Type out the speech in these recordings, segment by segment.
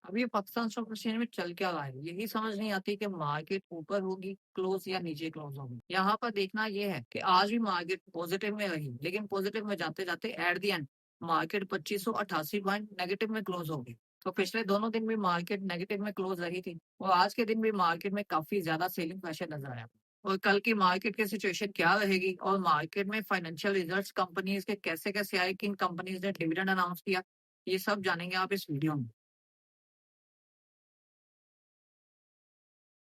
अभी Pakistan stock exchange में चल क्या रहा है, यही समझ नहीं आती कि मार्केट ऊपर होगी क्लोज या नीचे क्लोज होगी। यहाँ पर देखना ये है कि आज भी मार्केट पॉजिटिव में रही, लेकिन पॉजिटिव में जाते जाते at the end market 2588 point negative में क्लोज होगी। तो पिछले दोनों दिन भी मार्केट नेगेटिव में क्लोज रही थी और आज के दिन भी मार्केट में काफी ज्यादा सेलिंग प्रेशर नजर आया। और कल की मार्केट की सिचुएशन क्या रहेगी और मार्केट में फाइनेंशियल रिजल्ट्स कंपनीज के कैसे कैसे आए, किन कंपनीज ने डिविडेंड अनाउंस किया, ये सब जानेंगे आप इस वीडियो में।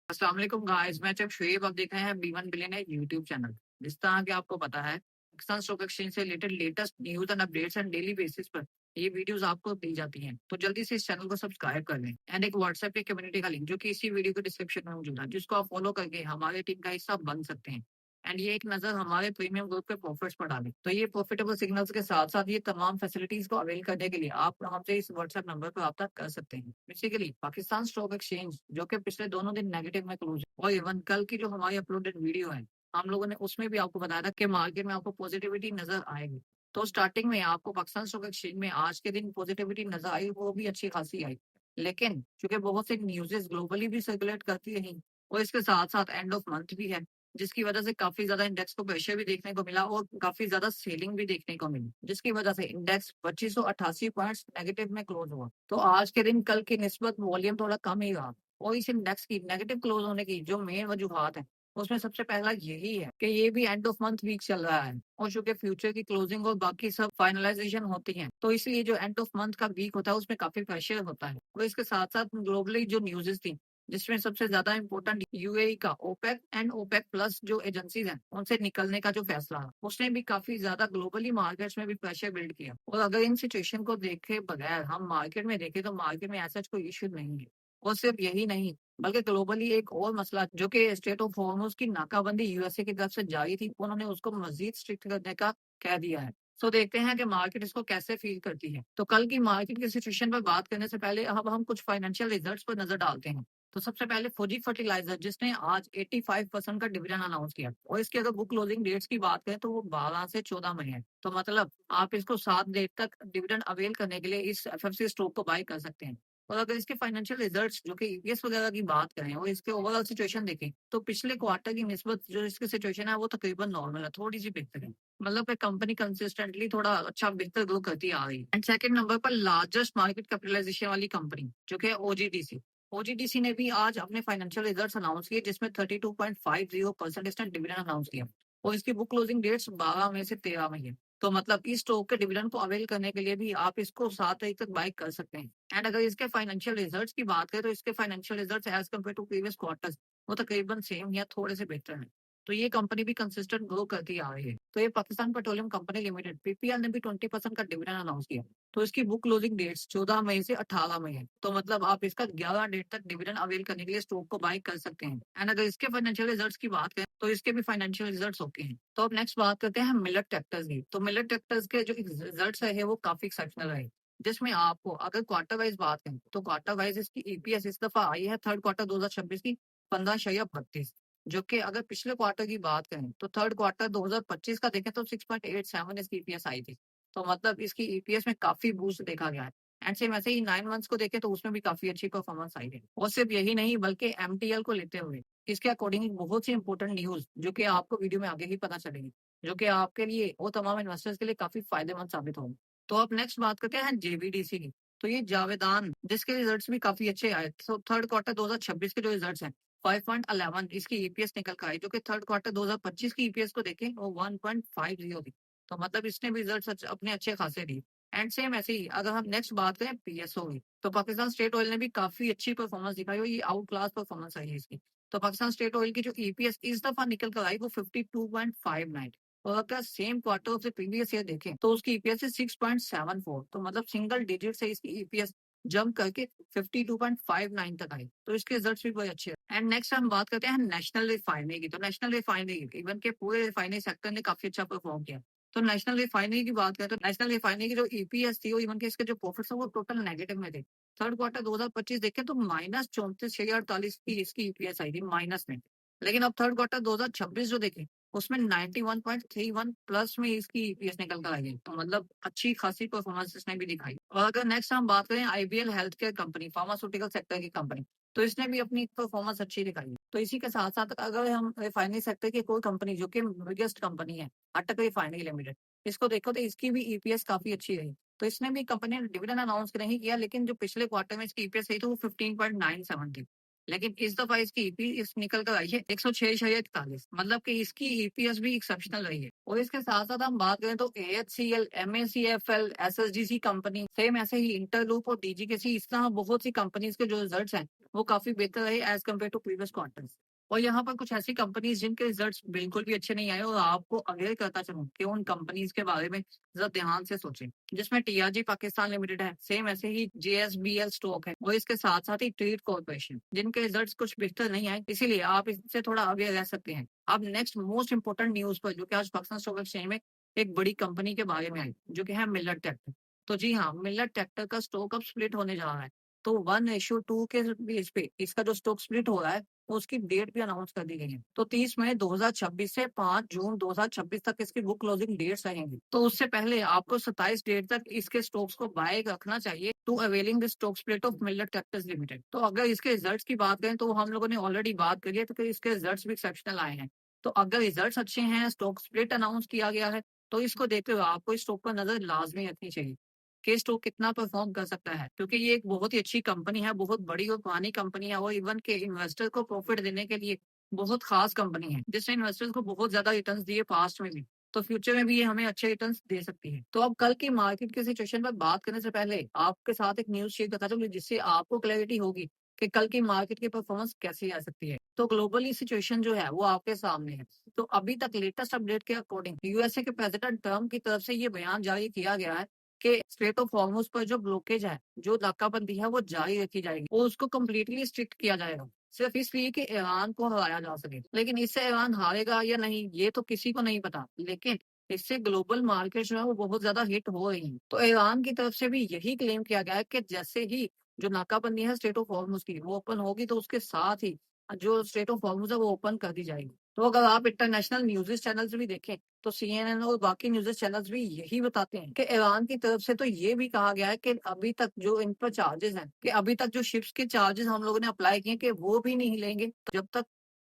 अस्सलाम वालेकुम गाइस, मैं चक शुएब, आप देख रहे हैं बी1 बिलियनर यूट्यूब चैनल। जिस तरह के आपको पता है, पाकिस्तान स्टॉक एक्सचेंज से related latest news and updates and daily basis पर ये वीडियोस आपको दी जाती हैं। तो जल्दी से इस चैनल को सब्सक्राइब कर लें एंड एक व्हाट्सएप की कम्युनिटी का लिंक जो कि इसी वीडियो के डिस्क्रिप्शन में मौजूद है, जिसको आप फॉलो करके हमारे टीम का हिस्सा बन सकते हैं। एंड ये एक नजर हमारे प्रीमियम ग्रुप के प्रॉफिट्स पर डालें। तो ये प्रॉफिटेबल सिग्नल्स के साथ साथ ये तमाम फैसिलिटीज को अवेल करने के लिए आप हमसे इस व्हाट्सएप नंबर पर रब्ता कर सकते हैं। बेसिकली पाकिस्तान स्टॉक एक्सचेंज जो कि पिछले दोनों दिन नेगेटिव में क्लोज और इवन कल की जो हमारी अपलोडेड वीडियो है, हम लोगों ने उसमें भी आपको बताया था कि मार्केट में आपको पॉजिटिविटी नजर आएगी। तो स्टार्टिंग में आपको पाकिस्तान स्टॉक एक्सचेंज में आज के दिन पॉजिटिविटी नजर आई, वो भी अच्छी खासी आई। लेकिन चूंकि बहुत सी न्यूज़ेस ग्लोबली भी सर्कुलेट करती रही और इसके साथ साथ एंड ऑफ मंथ भी है, जिसकी वजह से काफी ज्यादा इंडेक्स को प्रेशर भी देखने को मिला और काफी ज्यादा सेलिंग भी देखने को मिली, जिसकी वजह से इंडेक्स 2588 पॉइंट्स नेगेटिव में क्लोज हुआ। तो आज के दिन कल की निस्बत वॉल्यूम थोड़ा कम ही रहा और इस इंडेक्स की नेगेटिव क्लोज होने की जो मेन वजूहत है, उसमें सबसे पहला यही है कि ये भी एंड ऑफ मंथ वीक चल रहा है और चूंकि फ्यूचर की क्लोजिंग और बाकी सब फाइनलाइजेशन होती है, तो इसलिए जो एंड ऑफ मंथ का वीक होता है उसमें काफी प्रेशर होता है। और इसके साथ साथ ग्लोबली जो न्यूज़ेस थी, जिसमें सबसे ज्यादा इंपॉर्टेंट यूएई का ओपेक एंड ओपेक प्लस जो एजेंसीज हैं उनसे निकलने का जो फैसला है, उसने भी काफी ज्यादा ग्लोबली मार्केट्स में भी प्रेशर बिल्ड किया। और अगर इन सिचुएशन को देखे बगैर हम मार्केट में देखें तो मार्केट में ऐसा कोई इश्यू नहीं है। और सिर्फ यही नहीं, बल्कि ग्लोबली एक और मसला जो कि स्टेट ऑफ हॉर्मुज की नाकाबंदी यूएसए की तरफ से जारी थी, उन्होंने उसको मजीद स्ट्रिक्ट करने का कह दिया है। सो देखते हैं कि मार्केट इसको कैसे फील करती है। तो कल की मार्केट की सिचुएशन पर बात करने से पहले अब हम कुछ फाइनेंशियल रिजल्ट्स पर नजर डालते हैं। तो सबसे पहले फौजी फर्टिलाइजर, जिसने आज 85% का डिविडेंड अनाउंस किया और इसकी अगर बुक क्लोजिंग डेट्स की बात करें तो वो 12 से 14 मई है। तो मतलब आप इसको 7 डेट तक डिविडेंड अवेल करने के लिए इस एफएफसी स्टॉक को बाय कर सकते हैं। और अगर इसके फाइनेंशियल रिजल्ट्स जो कि ईपीएस वगैरह की बात करें और इसके ओवरऑल सिचुएशन देखें, तो पिछले क्वार्टर की निस्बत जो इसकी सिचुएशन है वो तकरीबन नॉर्मल है, थोड़ी सी बेहतर है। मतलब कि कंपनी कंसिस्टेंटली थोड़ा अच्छा बेहतर ग्रो करती आ रही है। एंड सेकंड नंबर पर लार्जेस्ट मार्केट कैपिटलाइजेशन वाली कंपनी जो कि ओजीडीसी। ओजीडीसी ने भी आज अपने फाइनेंशियल रिजल्ट्स अनाउंस किए, जिसमें 32.50% इसने डिविडेंड अनाउंस किया और इसकी बुक क्लोजिंग डेट्स 12 मई से 13 मई है। तो मतलब इस स्टॉक के डिविडेंड को अवेल करने के लिए भी आप इसको 7 तारीख तक बाय कर सकते हैं। एंड अगर इसके फाइनेंशियल रिजल्ट्स की बात करें तो इसके financial results as compared to previous quarters वो तकरीबन सेम या थोड़े से बेहतर हैं। तो ये कंपनी भी कंसिस्टेंट ग्रो करती आ रही है। तो ये Pakistan petroleum company limited PPL ने भी 20% का डिविडेंड अनाउंस किया। तो इसकी बुक क्लोजिंग डेट्स 14 मई से 18 मई है। तो मतलब आप इसका 11 डेट तक डिविडेंड अवेल करने के लिए स्टॉक को बाय कर सकते हैं। एंड अगर इसके फाइनेंशियल रिजल्ट्स की बात करें तो इसके भी फाइनेंशियल रिजल्ट्स ओके हैं। तो अब नेक्स्ट बात करते हैं मिलेट ट्रैक्टर्स की। तो मिलेट ट्रैक्टर्स के जो रिजल्ट्स है वो काफी एक्सेप्शनल रहे, जिसमें आपको अगर क्वार्टर वाइज बात करें तो क्वार्टर वाइज इसकी ईपीएस इस दफा आई है थर्ड क्वार्टर 2026 की 15.32, जो कि अगर पिछले क्वार्टर की बात करें तो थर्ड क्वार्टर 2025 का देखें तो 6.87 इसकी ईपीएस आई थी। तो मतलब इसकी ईपीएस में काफी बूस्ट देखा गया है। एंड सेम ऐसे ही 9 मंथ्स को देखें तो उसमें भी काफी अच्छी परफॉर्मेंस आई है। और सिर्फ यही नहीं बल्कि एमटीएल को लेते हुए इसके अकॉर्डिंग बहुत सी इंपॉर्टेंट न्यूज जो कि आपको वीडियो में आगे ही पता चलेगी, जो कि आपके लिए और तमाम इन्वेस्टर्स के लिए काफी फायदेमंद साबित होंगे। तो अब नेक्स्ट बात करते हैं जेवीडीसी की। तो ये जावेदान, जिसके रिजल्ट्स भी काफी अच्छे आए। तो थर्ड क्वार्टर 2026 के जो रिजल्ट्स हैं 5.11 इसकी ईपीएस निकल कर आई, जो कि थर्ड क्वार्टर 2025 की ईपीएस को देखें वो 1.50 थी। तो मतलब इसने भी रिजल्ट्स अपने अच्छे खासे दिए। एंड सेम ऐसे ही अगर हम नेक्स्ट बात करें पीएसओ की, तो पाकिस्तान स्टेट ऑयल ने भी काफी अच्छी परफॉर्मेंस दिखाई और ये आउट क्लास परफॉर्मेंस आई है इसकी। तो पाकिस्तान स्टेट ऑयल की जो ईपीएस इस दफा निकल कर आई वो 52.59। और अगर सेम क्वार्टर से प्रीवियस ईयर देखें तो उसकी ईपीएस है 6.74। तो मतलब सिंगल डिजिट से इसकी ईपीएस जंप करके 52.59 तक आई। तो इसके रिजल्ट्स भी बहुत अच्छे हैं। एंड नेक्स्ट हम बात करते हैं नेशनल रिफाइनरी की। तो नेशनल रिफाइनरी इवन के पूरे रिफाइनरी सेक्टर ने काफी अच्छा परफॉर्म किया। तो नेशनल रिफाइनरी की बात करें तो नेशनल रिफाइनरी की जो ईपीएस थी वो इवन के इसके जो प्रॉफिट्स है वो टोटल नेगेटिव में थे। थर्ड क्वार्टर 2025 देखें तो -34,648 की इसकी ईपीएस आई थी माइनस में। लेकिन अब थर्ड क्वार्टर 2026 जो देखें उसमें 91.31 प्लस में इसकी ईपीएस निकल कर आई है। तो मतलब अच्छी खासी परफॉर्मेंस इसने भी दिखाई। और अगर नेक्स्ट हम बात करें IBL health care company, pharmaceutical sector की कंपनी, तो इसने भी अपनी परफॉर्मेंस अच्छी दिखाई है। तो इसी के साथ साथ अगर हम रिफाइनरी सेक्टर की कोई कंपनी जो कि बिगेस्ट कंपनी है, अटक रिफाइनरी लिमिटेड, इसको देखो तो इसकी भी ईपीएस काफी अच्छी रही। तो इसने भी कंपनी ने डिविडेंड अनाउंस नहीं किया, लेकिन जो पिछले क्वार्टर में इसकी ईपीएस रही तो वो 15.97 थी। लेकिन इस दफा इसकी ईपीएस निकल कर आई है 106.41, मतलब कि इसकी ईपीएस भी एक्सेप्शनल रही है। और इसके साथ साथ हम बात करें तो एएचसीएल, एमएसीएफएल, एसएसडीसी कंपनी, सेम ऐसे ही इंटरलूप और डीजीकेसी, इस तरह बहुत सी कंपनीज के जो रिजल्ट्स हैं वो काफी बेहतर रहे as compared to previous quarters. और यहाँ पर कुछ ऐसी कंपनीज जिनके रिजल्ट्स बिल्कुल भी अच्छे नहीं आए, और आपको अवेयर करता चलूं कि उन कंपनीज के बारे में जरा ध्यान से सोचें, जिसमें टीआरजी पाकिस्तान लिमिटेड है, सेम ऐसे ही जेएसबीएल स्टॉक है, और इसके साथ साथ ही ट्रेड कॉर्पोरेशन, जिनके रिजल्ट्स कुछ बेहतर नहीं आए, इसीलिए आप इससे थोड़ा अवेयर रह सकते हैं। अब नेक्स्ट मोस्ट इंपोर्टेंट न्यूज पर, जो कि आज पाकिस्तान स्टॉक एक्सचेंज में एक बड़ी कंपनी के बारे में आई, जो कि है मिलर ट्रैक्टर। तो जी हाँ, मिलर ट्रैक्टर का स्टॉक अब स्प्लिट होने जा रहा है। तो 1:2 के बेस पे इसका जो स्टॉक स्प्लिट हो रहा है, तो उसकी डेट भी अनाउंस कर दी गई है। तो 30 मई 2026 से 5 जून 2026 तक इसकी बुक क्लोजिंग डेट्स रहेंगी। तो उससे पहले आपको 27 डेट तक इसके स्टॉक्स को बाय रखना चाहिए to availing the stock split of Miller tractors limited. तो अगर इसके रिजल्ट्स की बात करें तो हम लोगों ने ऑलरेडी बात करी है, तो फिर इसके रिजल्ट्स भी एक्सेप्शनल आए हैं। तो अगर रिजल्ट्स अच्छे हैं, स्टॉक स्प्लिट अनाउंस किया गया है, तो इसको देखते हुए आपको इस स्टॉक पर नजर लाजमी रखनी चाहिए कि स्टॉक कितना परफॉर्म कर सकता है, क्योंकि ये एक बहुत ही अच्छी कंपनी है, बहुत बड़ी और पुरानी कंपनी है, और इवन के इन्वेस्टर को प्रॉफिट देने के लिए बहुत खास कंपनी है, जिसने इन्वेस्टर्स को बहुत ज्यादा रिटर्न्स दिए पास्ट में भी। तो फ्यूचर में भी ये हमें अच्छे रिटर्न्स दे सकती है। तो अब कल की मार्केट की सिचुएशन पर बात करने से पहले आपके साथ एक न्यूज शेयर करता चलूं, जिससे आपको क्लैरिटी होगी कि कल की मार्केट की परफॉर्मेंस कैसी आ सकती है। तो ग्लोबली सिचुएशन जो है वो आपके सामने है। तो अभी तक लेटेस्ट अपडेट के अकॉर्डिंग यूएसए के प्रेसिडेंट ट्रम्प की तरफ से ये बयान जारी किया गया है कि स्ट्रेट ऑफ हॉर्मुज पर जो ब्लॉकेज है, जो नाकाबंदी है, वो जारी रखी जाएगी और उसको कम्प्लीटली स्ट्रिक्ट किया जाएगा, सिर्फ इसलिए कि ईरान को हराया जा सके। लेकिन इससे ईरान हारेगा या नहीं ये तो किसी को नहीं पता, लेकिन इससे ग्लोबल मार्केट जो है वो बहुत ज्यादा हिट हो रही है। तो ईरान की तरफ से भी यही क्लेम किया गया है कि जैसे ही जो नाकाबंदी है स्ट्रेट ऑफ हॉर्मुज की वो ओपन होगी, तो उसके साथ ही जो स्ट्रेट ऑफ हॉर्मुज है वो ओपन कर दी जाएगी। तो अगर आप इंटरनेशनल न्यूज चैनल्स भी देखें तो सीएनएन और बाकी न्यूज चैनल्स भी यही बताते हैं कि ईरान की तरफ से तो ये भी कहा गया है कि अभी तक जो इन पर चार्जेस हैं, कि अभी तक जो शिप्स के चार्जेस हम लोगों ने अप्लाई किए कि वो भी नहीं लेंगे जब तक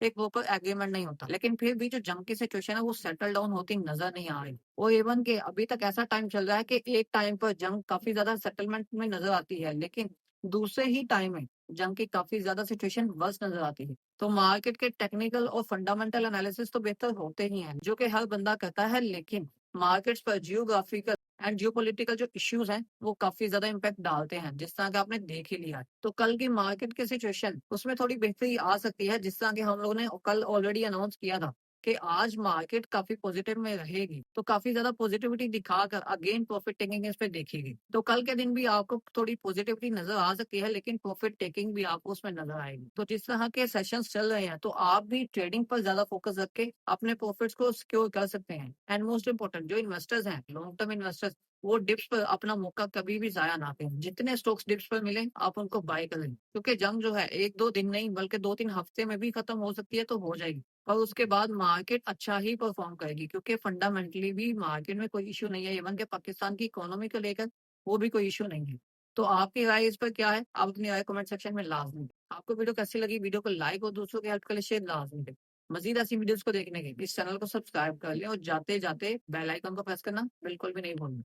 एक प्रॉपर एग्रीमेंट नहीं होता। लेकिन फिर भी जो जंग की सिचुएशन है वो सेटल डाउन होती नजर नहीं आ रही। और इवन के अभी तक ऐसा टाइम चल रहा है कि एक टाइम पर जंग काफी ज्यादा सेटलमेंट में नजर आती है, लेकिन दूसरे ही टाइम में जंग की काफी ज्यादा सिचुएशन वर्स नजर आती है। तो मार्केट के टेक्निकल और फंडामेंटल एनालिसिस तो बेहतर होते ही हैं, जो कि हर बंदा करता है, लेकिन मार्केट्स पर जियोग्राफिकल एंड जियोपॉलिटिकल जो इश्यूज हैं वो काफी ज्यादा इम्पैक्ट डालते हैं, जिस तरह का आपने देख ही लिया है। तो कल की मार्केट की सिचुएशन उसमें थोड़ी बेहतरी आ सकती है, जिस तरह के हम लोगों ने कल ऑलरेडी अनाउंस किया था कि आज मार्केट काफी पॉजिटिव में रहेगी। तो काफी ज्यादा पॉजिटिविटी दिखाकर अगेन प्रॉफिट टेकिंग इस पे देखेगी। तो कल के दिन भी आपको थोड़ी पॉजिटिविटी नजर आ सकती है, लेकिन प्रॉफिट टेकिंग भी आपको उसमें नजर आएगी। तो जिस तरह के सेशंस चल रहे हैं, तो आप भी ट्रेडिंग पर ज्यादा फोकस रख के अपने प्रॉफिट्स को सिक्योर कर सकते हैं। एंड मोस्ट इंपोर्टेंट, जो इन्वेस्टर्स हैं, लॉन्ग टर्म इन्वेस्टर्स, वो डिप्स पर अपना मौका कभी भी जाया ना करें। जितने स्टॉक्स डिप्स पर मिले आप उनको बाय करें, क्योंकि जंग जो है 1-2 दिन नहीं बल्कि 2-3 हफ्ते में भी खत्म हो सकती है, तो हो जाएगी। और उसके बाद मार्केट अच्छा ही परफॉर्म करेगी, क्योंकि फंडामेंटली भी मार्केट में कोई इश्यू नहीं है। इवन के पाकिस्तान की इकोनॉमी को लेकर वो भी कोई इश्यू नहीं है। तो आपकी राय इस पर क्या है? आप अपनी राय कमेंट सेक्शन में लाजमी दें। आपको वीडियो कैसी लगी? वीडियो को लाइक और दूसरों की हेल्प के लिए शेयर लाजमी दें। मजीद ऐसी वीडियोस को देखने के लिए इस चैनल को सब्सक्राइब कर लें और जाते जाते बेल आइकन को प्रेस करना बिल्कुल भी नहीं भूलना।